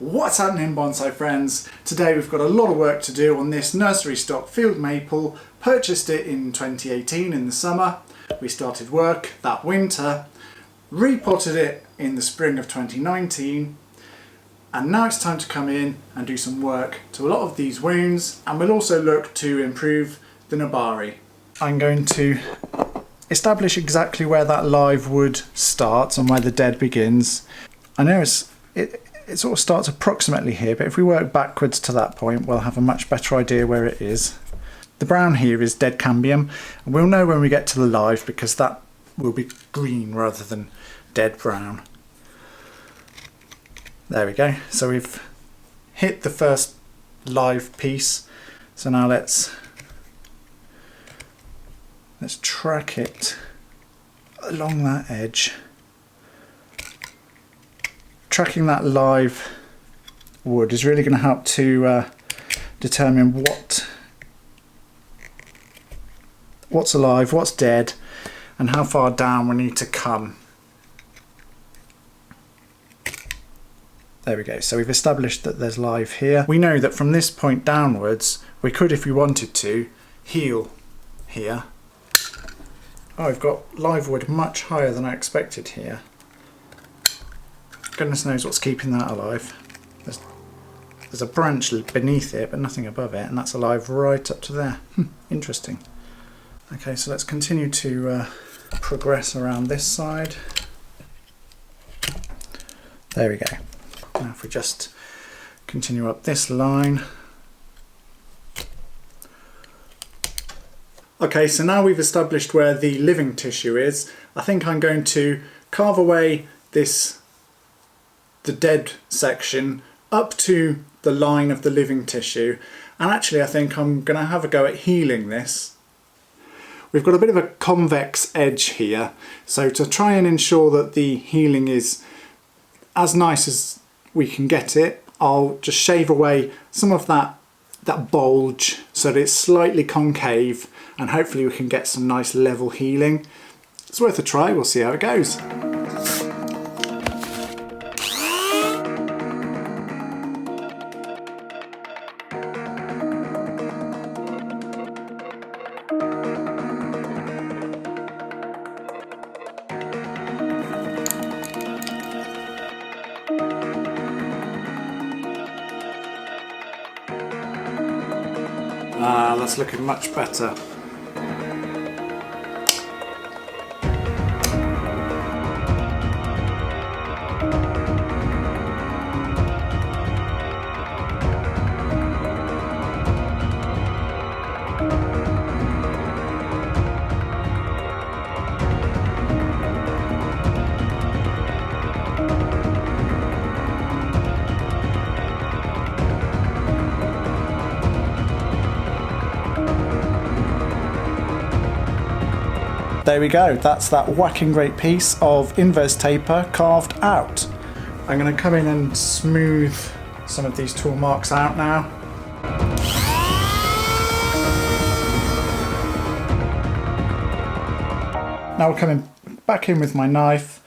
What's happening, bonsai friends? Today we've got a lot of work to do on this nursery stock field maple. Purchased it in 2018 in the summer. We started work that winter, repotted it in the spring of 2019, and now it's time to come in and do some work to a lot of these wounds, and we'll also look to improve the nabari. I'm going to establish exactly where that live wood starts and where the dead begins. I know it sort of starts approximately here, but if we work backwards to that point, we'll have a much better idea where it is. The brown here is dead cambium, and we'll know when we get to the live because that will be green rather than dead brown. There we go. So we've hit the first live piece. So now let's track it along that edge. Tracking that live wood is really going to help to determine what's alive, what's dead, and how far down we need to come. There we go. So we've established that there's live here. We know that from this point downwards, we could, if we wanted to, heal here. Oh, I've got live wood much higher than I expected here. Goodness knows what's keeping that alive. There's a branch beneath it, but nothing above it, and that's alive right up to there. Interesting. Okay, so let's continue to progress around this side. There we go. Now if we just continue up this line. Okay, so now we've established where the living tissue is. I think I'm going to carve away the dead section up to the line of the living tissue, and actually I think I'm going to have a go at healing this. We've got a bit of a convex edge here, so to try and ensure that the healing is as nice as we can get it, I'll just shave away some of that bulge so that it's slightly concave, and hopefully we can get some nice level healing. It's worth a try, we'll see how it goes. That's looking much better. There we go, that's that whacking great piece of inverse taper carved out. I'm going to come in and smooth some of these tool marks out now. Now we're coming back in with my knife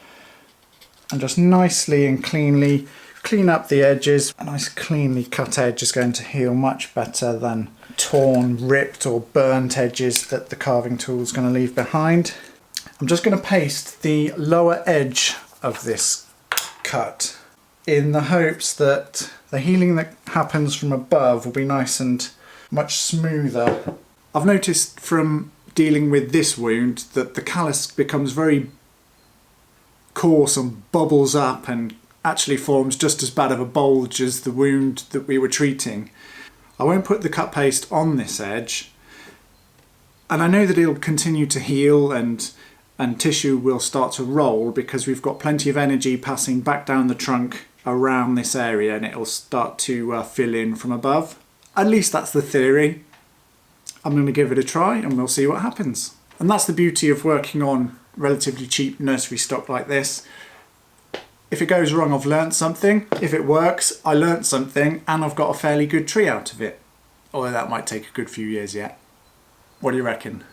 and just nicely and cleanly clean up the edges. A nice cleanly cut edge is going to heal much better than torn, ripped or burnt edges that the carving tool is going to leave behind. I'm just going to paste the lower edge of this cut in the hopes that the healing that happens from above will be nice and much smoother. I've noticed from dealing with this wound that the callus becomes very coarse and bubbles up and actually forms just as bad of a bulge as the wound that we were treating. I won't put the cut paste on this edge, and I know that it'll continue to heal and tissue will start to roll because we've got plenty of energy passing back down the trunk around this area, and it'll start to fill in from above. At least that's the theory. I'm going to give it a try and we'll see what happens. And that's the beauty of working on relatively cheap nursery stock like this. If it goes wrong, I've learnt something. If it works, I learnt something, and I've got a fairly good tree out of it. Although that might take a good few years yet. What do you reckon?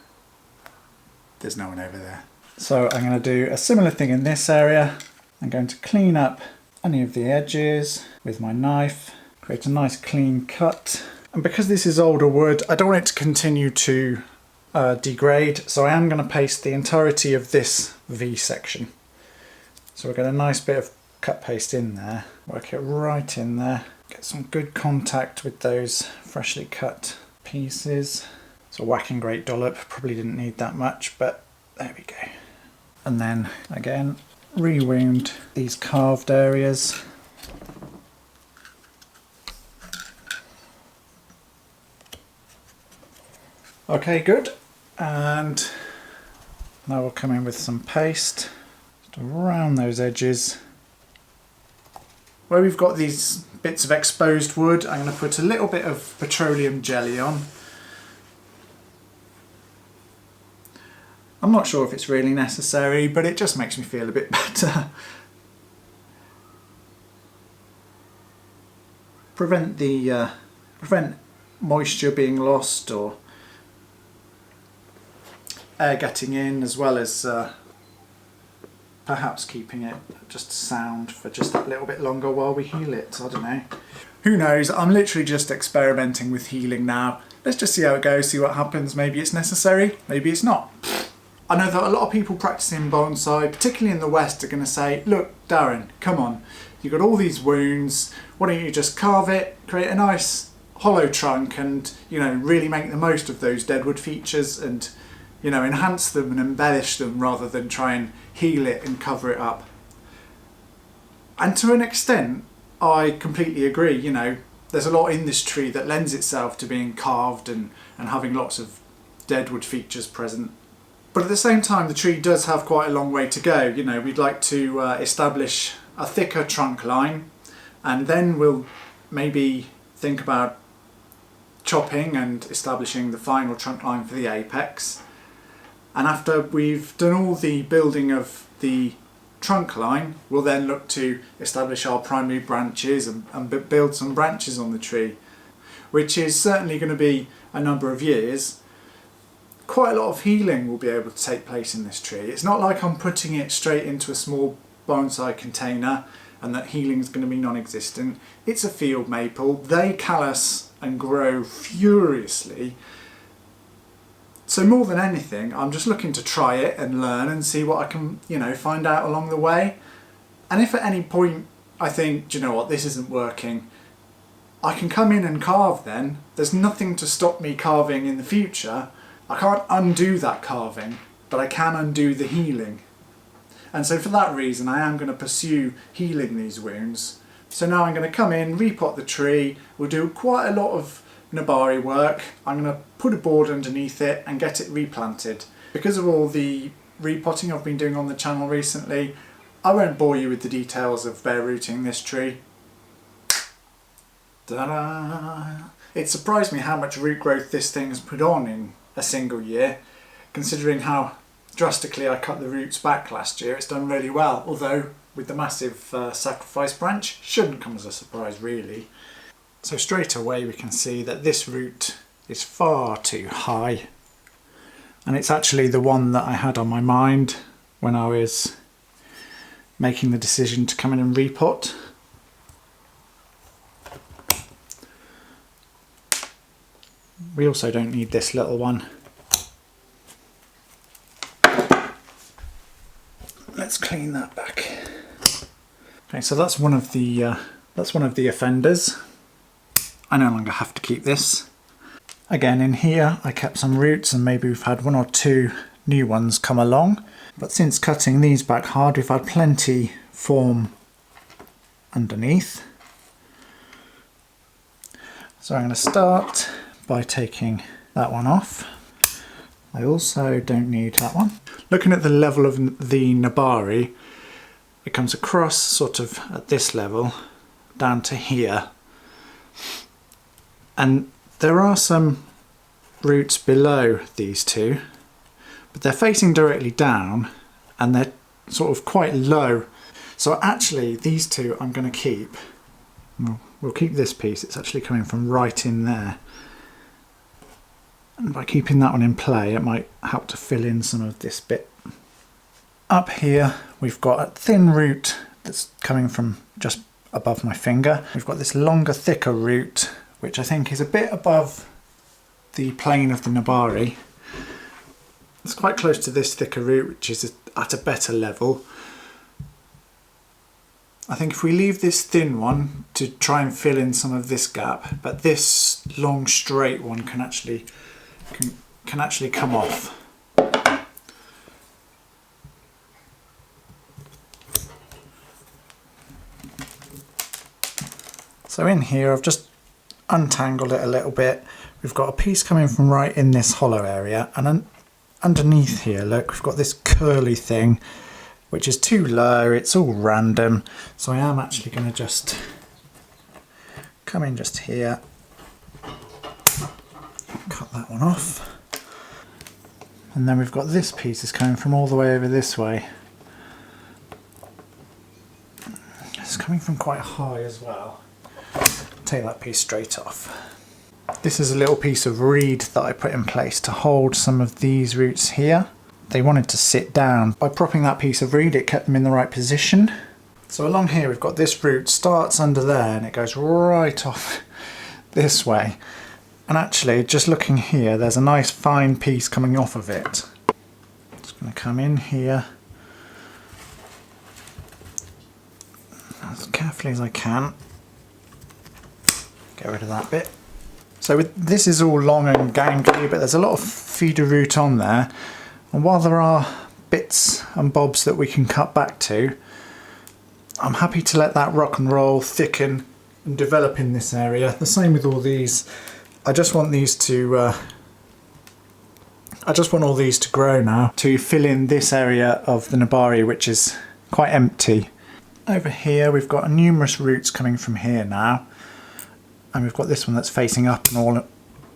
There's no one over there. So I'm going to do a similar thing in this area. I'm going to clean up any of the edges with my knife, create a nice clean cut. And because this is older wood, I don't want it to continue to degrade, so I am going to paste the entirety of this V section. So we'll get a nice bit of cut paste in there, work it right in there, get some good contact with those freshly cut pieces. So whacking great dollop, probably didn't need that much, but there we go. And then again, re-wound these carved areas. Okay, good. And now we'll come in with some paste just around those edges. Where we've got these bits of exposed wood, I'm going to put a little bit of petroleum jelly on. I'm not sure if it's really necessary, but it just makes me feel a bit better. Prevent moisture being lost or air getting in, as well as perhaps keeping it just sound for just that little bit longer while we heal it. I don't know. Who knows? I'm literally just experimenting with healing now. Let's just see how it goes, see what happens. Maybe it's necessary, maybe it's not. I know that a lot of people practicing bonsai, particularly in the West, are going to say, look, Darren, come on. You've got all these wounds. Why don't you just carve it, create a nice hollow trunk and, you know, really make the most of those deadwood features and, you know, enhance them and embellish them rather than try and heal it and cover it up. And to an extent, I completely agree. You know, there's a lot in this tree that lends itself to being carved and having lots of deadwood features present. But at the same time, the tree does have quite a long way to go. You know, we'd like to establish a thicker trunk line, and then we'll maybe think about chopping and establishing the final trunk line for the apex. And after we've done all the building of the trunk line, we'll then look to establish our primary branches and build some branches on the tree, which is certainly going to be a number of years. Quite a lot of healing will be able to take place in this tree. It's not like I'm putting it straight into a small bonsai container and that healing is going to be non-existent. It's a field maple. They callus and grow furiously. So more than anything, I'm just looking to try it and learn and see what I can, you know, find out along the way. And if at any point I think, do you know what, this isn't working, I can come in and carve then. There's nothing to stop me carving in the future. I can't undo that carving, but I can undo the healing. And so for that reason, I am going to pursue healing these wounds. So now I'm going to come in, repot the tree. We'll do quite a lot of nabari work. I'm going to put a board underneath it and get it replanted. Because of all the repotting I've been doing on the channel recently, I won't bore you with the details of bare rooting this tree. Ta-da! It surprised me how much root growth this thing has put on in a single year. Considering how drastically I cut the roots back last year, it's done really well, although with the massive sacrifice branch, shouldn't come as a surprise really. So straight away we can see that this root is far too high, and it's actually the one that I had on my mind when I was making the decision to come in and repot. We also don't need this little one. Let's clean that back. Okay, so that's one of the offenders. I no longer have to keep this. Again, in here I kept some roots, and maybe we've had one or two new ones come along. But since cutting these back hard, we've had plenty form underneath. So I'm going to start by taking that one off. I also don't need that one. Looking at the level of the nabari, it comes across sort of at this level down to here, and there are some roots below these two, but they're facing directly down and they're sort of quite low. So actually these two I'm going to keep. We'll keep this piece. It's actually coming from right in there. And by keeping that one in play, it might help to fill in some of this bit. Up here, we've got a thin root that's coming from just above my finger. We've got this longer, thicker root, which I think is a bit above the plane of the nabari. It's quite close to this thicker root, which is at a better level. I think if we leave this thin one to try and fill in some of this gap, but this long straight one can actually come off. So in here I've just untangled it a little bit. We've got a piece coming from right in this hollow area, and underneath here, look, we've got this curly thing which is too low, it's all random. So I am actually going to just come in just here, cut that one off. And then we've got this piece is coming from all the way over this way. It's coming from quite high as well. Take that piece straight off. This is a little piece of reed that I put in place to hold some of these roots here. They wanted to sit down. By propping that piece of reed, it kept them in the right position. So along here we've got this root starts under there and it goes right off this way. And actually, just looking here, there's a nice fine piece coming off of it. Just going to come in here as carefully as I can. Get rid of that bit. So this is all long and gangly, but there's a lot of feeder root on there. And while there are bits and bobs that we can cut back to, I'm happy to let that rock and roll, thicken and develop in this area. The same with all these. I just want these to all these to grow now to fill in this area of the nabari, which is quite empty. Over here we've got numerous roots coming from here now, and we've got this one that's facing up and all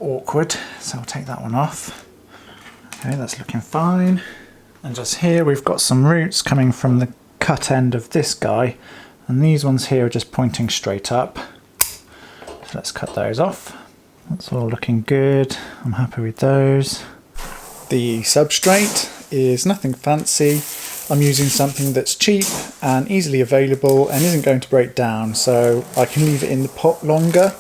awkward, so I'll take that one off. Okay, that's looking fine. And just here we've got some roots coming from the cut end of this guy, and these ones here are just pointing straight up. So let's cut those off. That's all looking good. I'm happy with those. The substrate is nothing fancy. I'm using something that's cheap and easily available and isn't going to break down, so I can leave it in the pot longer.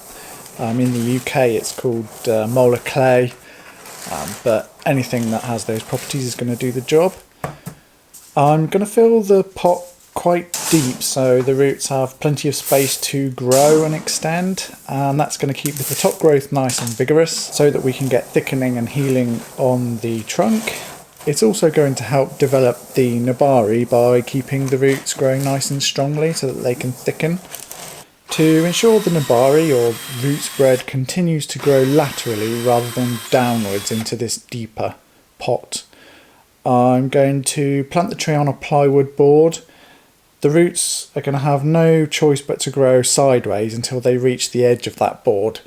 In the UK it's called molar clay, but anything that has those properties is going to do the job. I'm going to fill the pot quite deep so the roots have plenty of space to grow and extend, and that's going to keep the top growth nice and vigorous so that we can get thickening and healing on the trunk. It's also going to help develop the nabari by keeping the roots growing nice and strongly so that they can thicken. To ensure the nabari or root spread continues to grow laterally rather than downwards into this deeper pot, I'm going to plant the tree on a plywood board. The roots are going to have no choice but to grow sideways until they reach the edge of that board.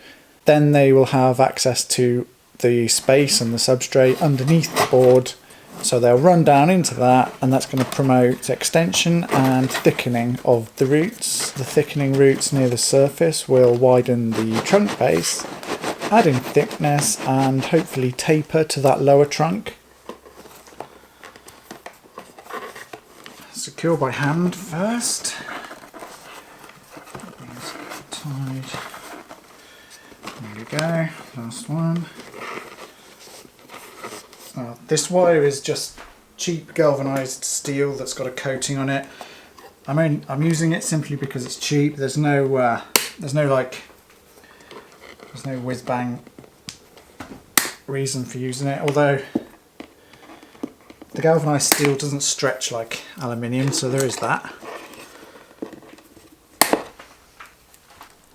Then they will have access to the space and the substrate underneath the board, so they'll run down into that, and that's going to promote extension and thickening of the roots. The thickening roots near the surface will widen the trunk base, add in thickness and hopefully taper to that lower trunk. Secure by hand first. Tied. There we go, last one. This wire is just cheap galvanized steel that's got a coating on it. I'm using it simply because it's cheap. There's no whiz bang reason for using it, although the galvanized steel doesn't stretch like aluminium, so there is that.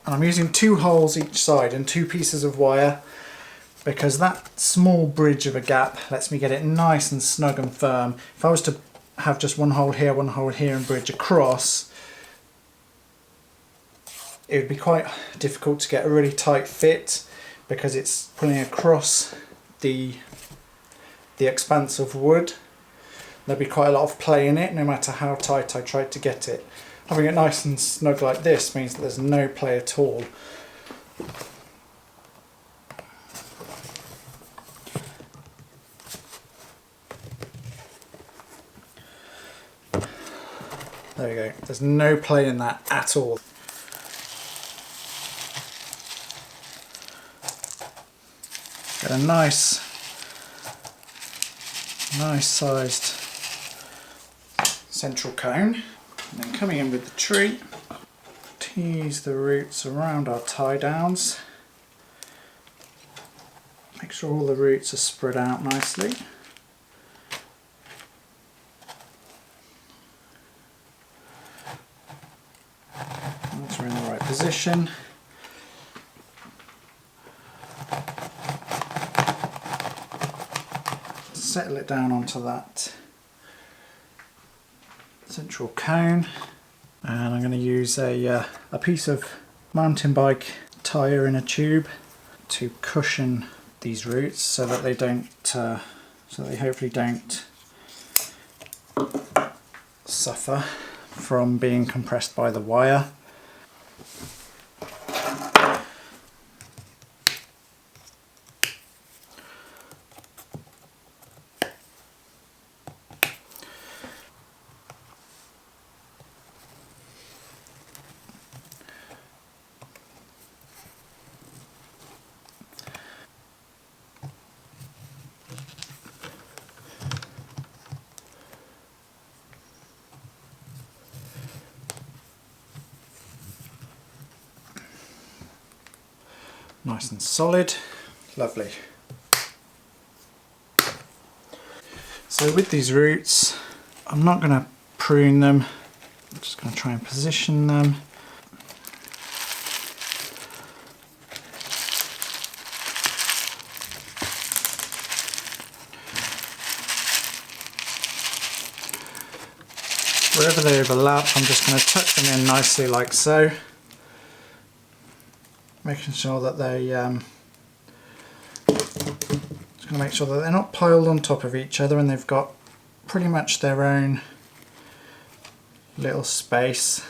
And I'm using 2 holes each side and 2 pieces of wire, because that small bridge of a gap lets me get it nice and snug and firm. If I was to have just 1 hole here and bridge across, it would be quite difficult to get a really tight fit because it's pulling across the expanse of wood. There'd be quite a lot of play in it no matter how tight I tried to get it. Having it nice and snug like this means that there's no play at all. There we go. There's no play in that at all. Get a nice sized central cone, and then coming in with the tree, tease the roots around our tie downs. Make sure all the roots are spread out nicely. Once we're in the right position, settle it down onto that central cone, and I'm going to use a piece of mountain bike tyre in a tube to cushion these roots so that they don't, so they hopefully don't suffer from being compressed by the wire. Nice and solid, lovely. So with these roots, I'm not going to prune them, I'm just going to try and position them. Wherever they overlap, I'm just going to tuck them in nicely like so. Making sure that they, just going to make sure that they're not piled on top of each other and they've got pretty much their own little space.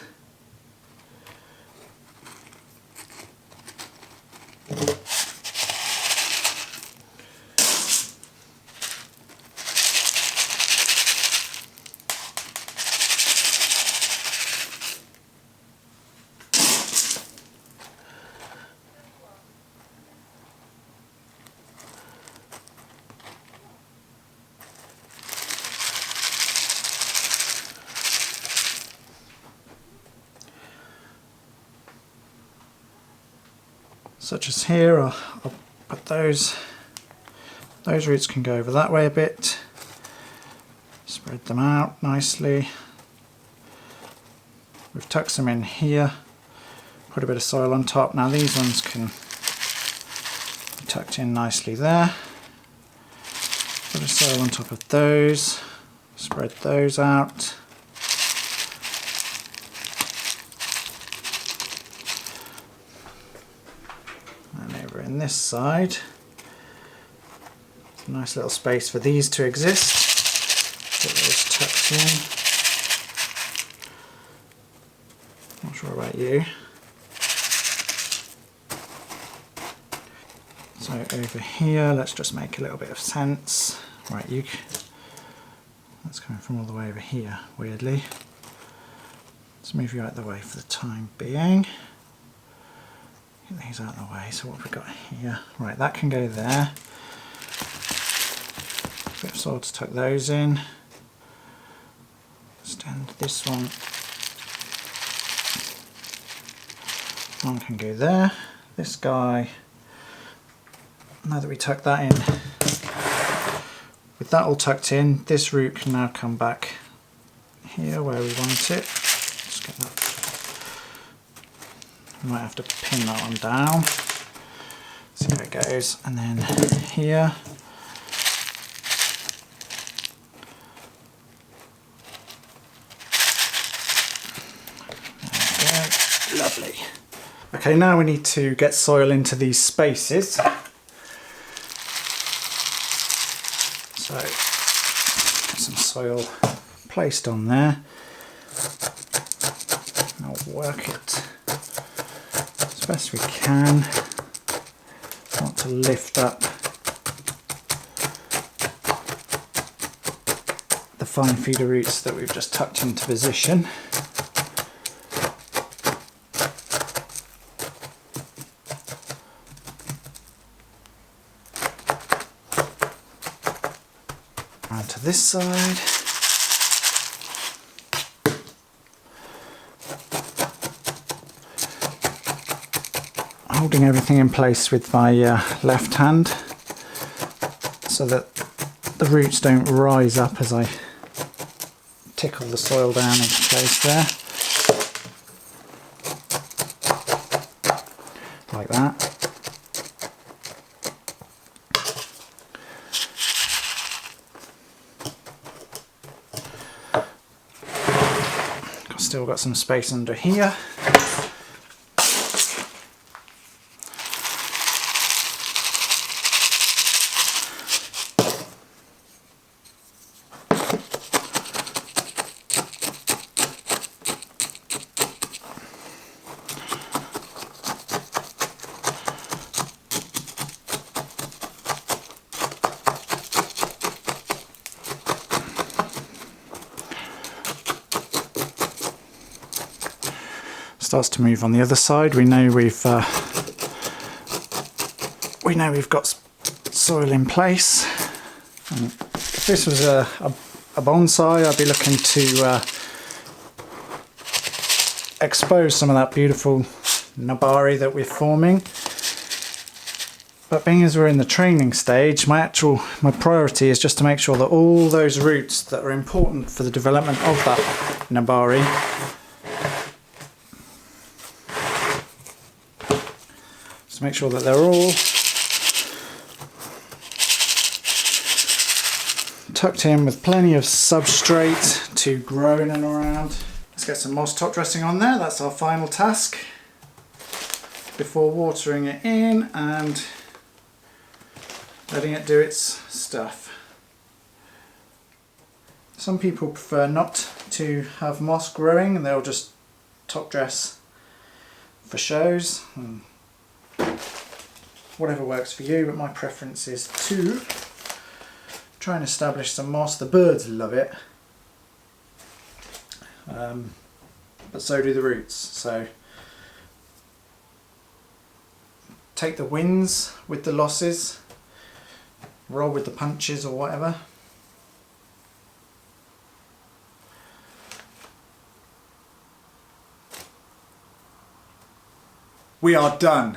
Such as here, I'll put those roots can go over that way a bit, spread them out nicely. We've tucked them in here, put a bit of soil on top. Now these ones can be tucked in nicely there. Put a soil on top of those, spread those out. In this side, a nice little space for these to exist. Get those tucked in. Not sure about you. So over here, let's just make a little bit of sense. Right, that's coming from all the way over here, weirdly. Let's move you out of the way for the time being. Get these out of the way. So what have we got here? Right, that can go there. A bit of soil to tuck those in. Extend this one. One can go there. This guy, now that we tuck that in, with that all tucked in, this root can now come back here where we want it. Just get that. We might have to pin that one down. See how it goes. And then here. There we go. Lovely. Okay, now we need to get soil into these spaces. So, get some soil placed on there. I'll work it as best we can. Want to lift up the fine feeder roots that we've just tucked into position. Around to this side. Holding everything in place with my left hand so that the roots don't rise up as I tickle the soil down into place there. Like that. Still got some space under here. Starts to move on the other side. We know we've got soil in place. And if this was a bonsai, I'd be looking to expose some of that beautiful nabari that we're forming. But being as we're in the training stage, my priority is just to make sure that all those roots that are important for the development of that nabari to make sure that they're all tucked in with plenty of substrate to grow in and around. Let's get some moss top dressing on there. That's our final task before watering it in and letting it do its stuff. Some people prefer not to have moss growing and they'll just top dress for shows. Whatever works for you, but my preference is to try and establish some moss. The birds love it, but so do the roots. So take the wins with the losses, roll with the punches or whatever. We are done.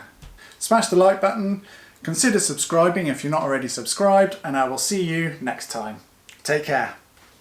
Smash the like button, consider subscribing if you're not already subscribed, and I will see you next time. Take care.